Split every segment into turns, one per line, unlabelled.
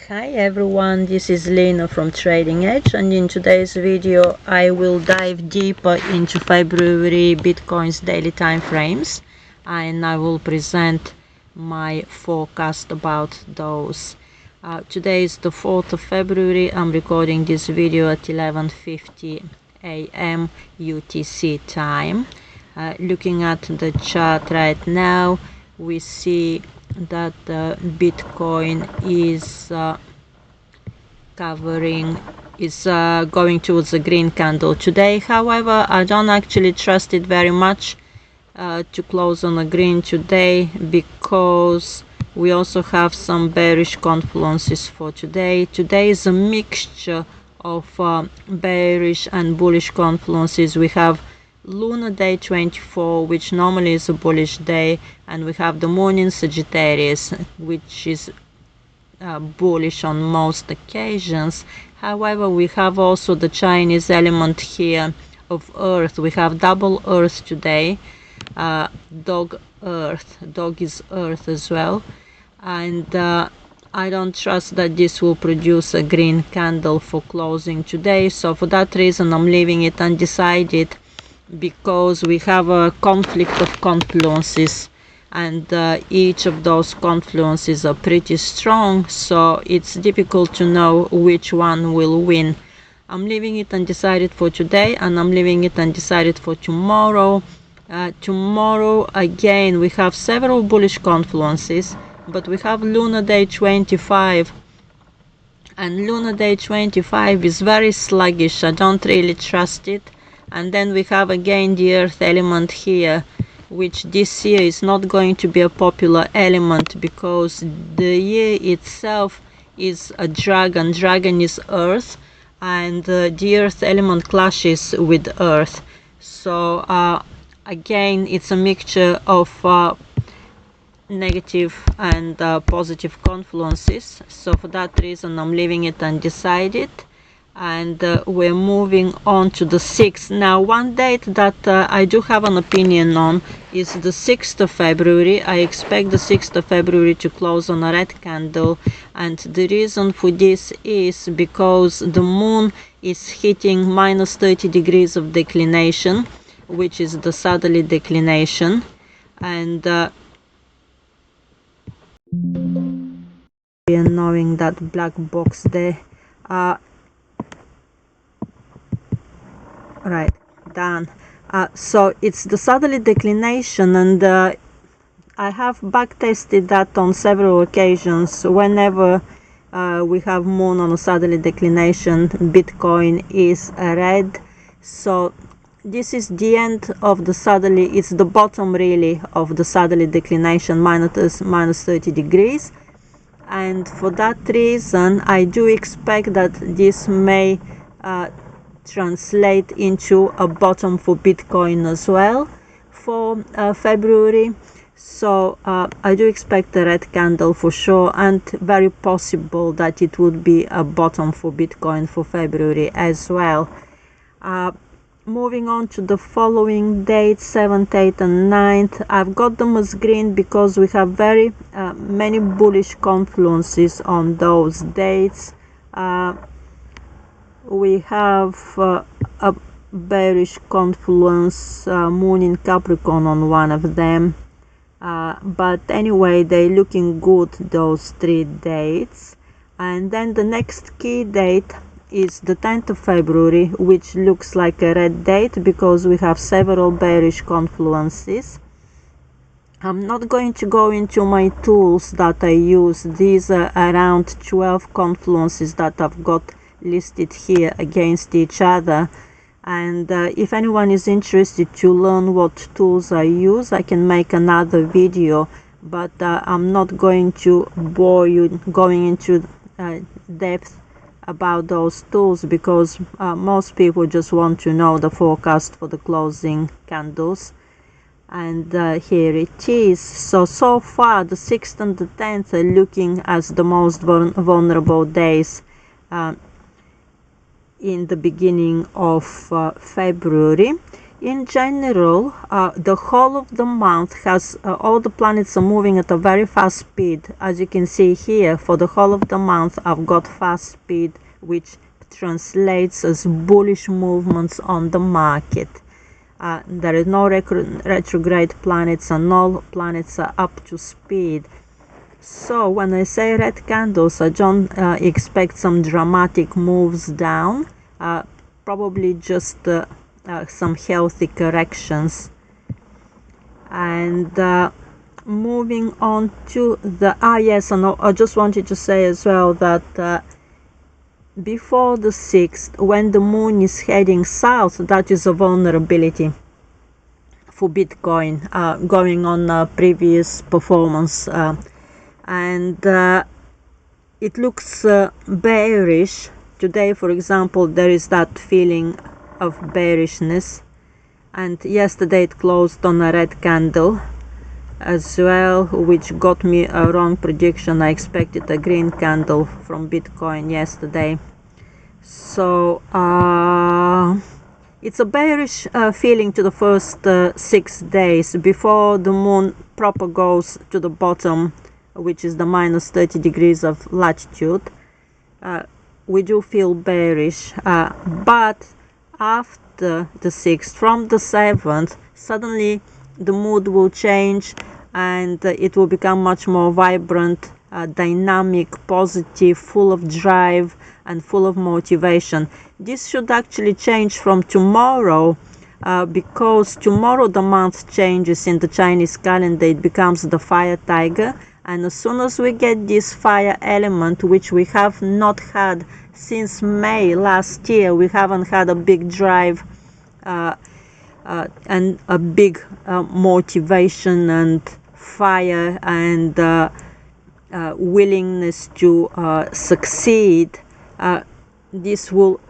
Hi everyone, this is Lena from Trading Edge, and in today's video I will dive deeper into February Bitcoin's daily time frames, and I will present my forecast about those. Today is the 4th of February. I'm recording this video at 11:50 a.m. UTC time. Looking at the chart right now, we see that Bitcoin is going towards the green candle today. However, I don't actually trust it very much to close on a green today, because we also have some bearish confluences for today. Today is a mixture of bearish and bullish confluences. We have Lunar Day 24, which normally is a bullish day, and we have the moon in Sagittarius, which is bullish on most occasions. However, we have also the Chinese element here of Earth. We have double Earth today, dog Earth. Dog is Earth as well, and I don't trust that this will produce a green candle for closing today. So for that reason, I'm leaving it undecided, because we have a conflict of confluences, and each of those confluences are pretty strong, so it's difficult to know which one will win. I'm leaving it undecided for today, and I'm leaving it undecided for tomorrow. Tomorrow again we have several bullish confluences, but we have Lunar Day 25, and Lunar Day 25 is very sluggish. I don't really trust it. And then we have again the Earth element here, which this year is not going to be a popular element, because the year itself is a dragon. Dragon is Earth, and the Earth element clashes with Earth. So again, it's a mixture of negative and positive confluences. So for that reason, I'm leaving it undecided. And we're moving on to the 6th. Now, one date that I do have an opinion on is the 6th of February. I expect the 6th of February to close on a red candle, and the reason for this is because the moon is hitting minus 30 degrees of declination, which is the southerly declination, and we are knowing that black box there. Right, done. So it's the southerly declination, and I have back tested that on several occasions. Whenever we have moon on a southerly declination, Bitcoin is red. So this is the end of the southerly, it's the bottom really of the southerly declination, minus 30 degrees. And for that reason, I do expect that this may translate into a bottom for Bitcoin as well for February. So I do expect a red candle for sure, and very possible that it would be a bottom for Bitcoin for February as well. Moving on to the following dates, 7th, 8th and 9th. I've got them as green because we have very many bullish confluences on those dates. We have a bearish confluence, moon in Capricorn on one of them, but anyway, they're looking good, those 3 dates. And then the next key date is the 10th of February, which looks like a red date because we have several bearish confluences. I'm not going to go into my tools that I use. These are around 12 confluences that I've got listed here against each other, and if anyone is interested to learn what tools I use, I can make another video, but I'm not going to bore you going into depth about those tools, because most people just want to know the forecast for the closing candles. And here it is. So far the 6th and the 10th are looking as the most vulnerable days in the beginning of February. in general, the whole of the month has all the planets are moving at a very fast speed. As you can see here, for the whole of the month, I've got fast speed, which translates as bullish movements on the market. There is no retrograde planets, and all planets are up to speed. So when I say red candles, I don't expect some dramatic moves down, probably just some healthy corrections. And moving on to the yes, and I just wanted to say as well that before the 6th, when the moon is heading south, that is a vulnerability for Bitcoin, going on previous performance, and it looks bearish. Today, for example, there is that feeling of bearishness, and yesterday it closed on a red candle as well, which got me a wrong prediction. I expected a green candle from Bitcoin yesterday. So it's a bearish feeling to the first 6 days before the moon proper goes to the bottom, which is the minus 30 degrees of latitude. We do feel bearish, but after the 6th, from the 7th, suddenly the mood will change, and it will become much more vibrant, dynamic, positive, full of drive and full of motivation. This should actually change from tomorrow, because tomorrow the month changes in the Chinese calendar. It becomes the fire tiger, and as soon as we get this fire element, which we have not had since May last year, we haven't had a big drive and a big motivation and fire and willingness to succeed. This will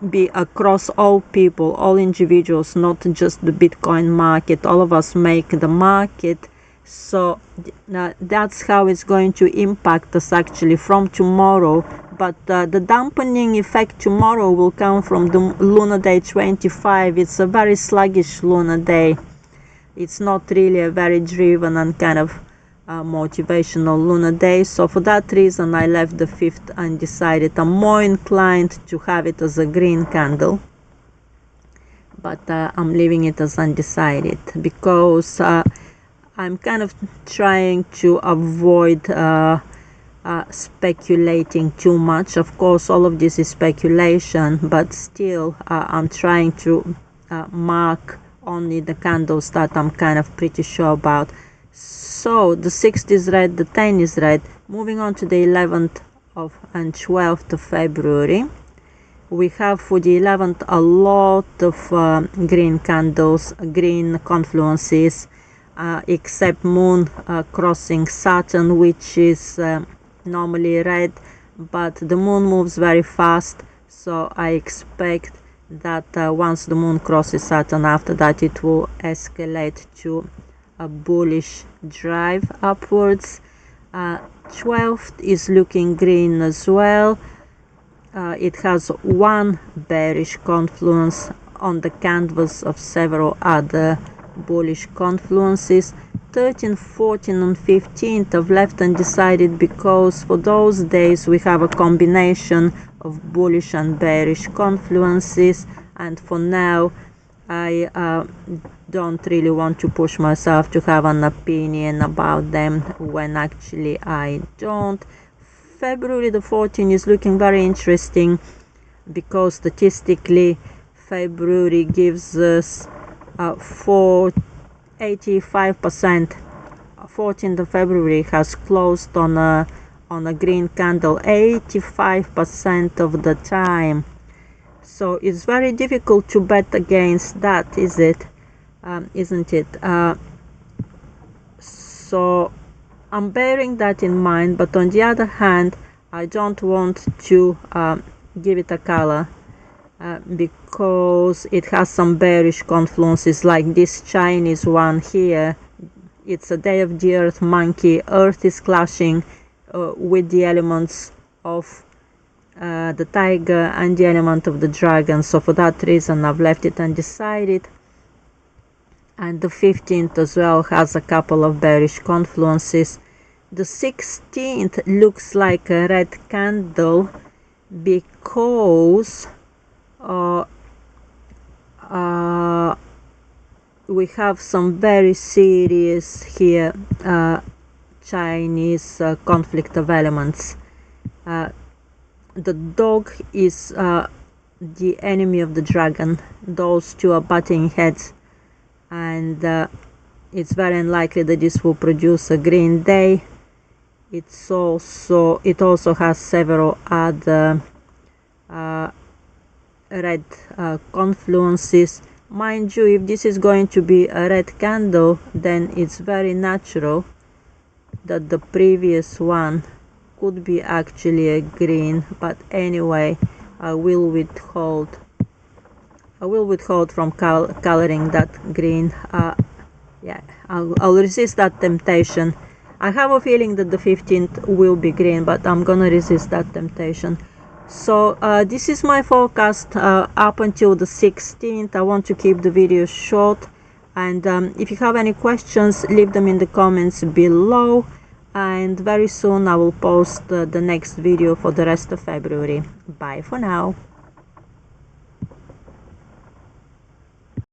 be across all people, all individuals, not just the Bitcoin market. All of us make the market. So that's how it's going to impact us actually from tomorrow. But the dampening effect tomorrow will come from the lunar day 25. It's a very sluggish lunar day. It's not really a very driven and kind of motivational lunar day. So for that reason, I left the 5th undecided. I'm more inclined to have it as a green candle, but I'm leaving it as undecided because I'm kind of trying to avoid speculating too much. Of course, all of this is speculation, but still I'm trying to mark only the candles that I'm kind of pretty sure about. So the 6th is red, the 10 is red. Moving on to the 11th and 12th of February. We have for the 11th a lot of green candles, green confluences, except moon crossing Saturn, which is normally red, but the moon moves very fast, so I expect that once the moon crosses Saturn, after that it will escalate to a bullish drive upwards. 12th is looking green as well. It has one bearish confluence on the canvas of several other bullish confluences. 13th, 14th and 15th have left undecided because for those days we have a combination of bullish and bearish confluences, and for now I don't really want to push myself to have an opinion about them when actually I don't. February the 14th is looking very interesting because statistically February gives us 85%. 14th of February has closed on a green candle 85% of the time. So it's very difficult to bet against that, isn't it? So I'm bearing that in mind, but on the other hand, I don't want to give it a color because it has some bearish confluences like this Chinese one here. It's a day of the Earth monkey. Earth is clashing with the elements of the tiger and the element of the dragon. So for that reason, I've left it undecided. and the 15th as well has a couple of bearish confluences. The 16th looks like a red candle because we have some very serious here Chinese conflict of elements. The dog is the enemy of the dragon. Those two are butting heads, and it's very unlikely that this will produce a green day. It also has several other red confluences. Mind you, if this is going to be a red candle, then it's very natural that the previous one could be actually a green, but anyway, I will withhold from coloring that green. Yeah, I'll resist that temptation. I have a feeling that the 15th will be green, but I'm gonna resist that temptation. So this is my forecast up until the 16th. I want to keep the video short, and if you have any questions, leave them in the comments below, and very soon I will post the next video for the rest of February. Bye for now.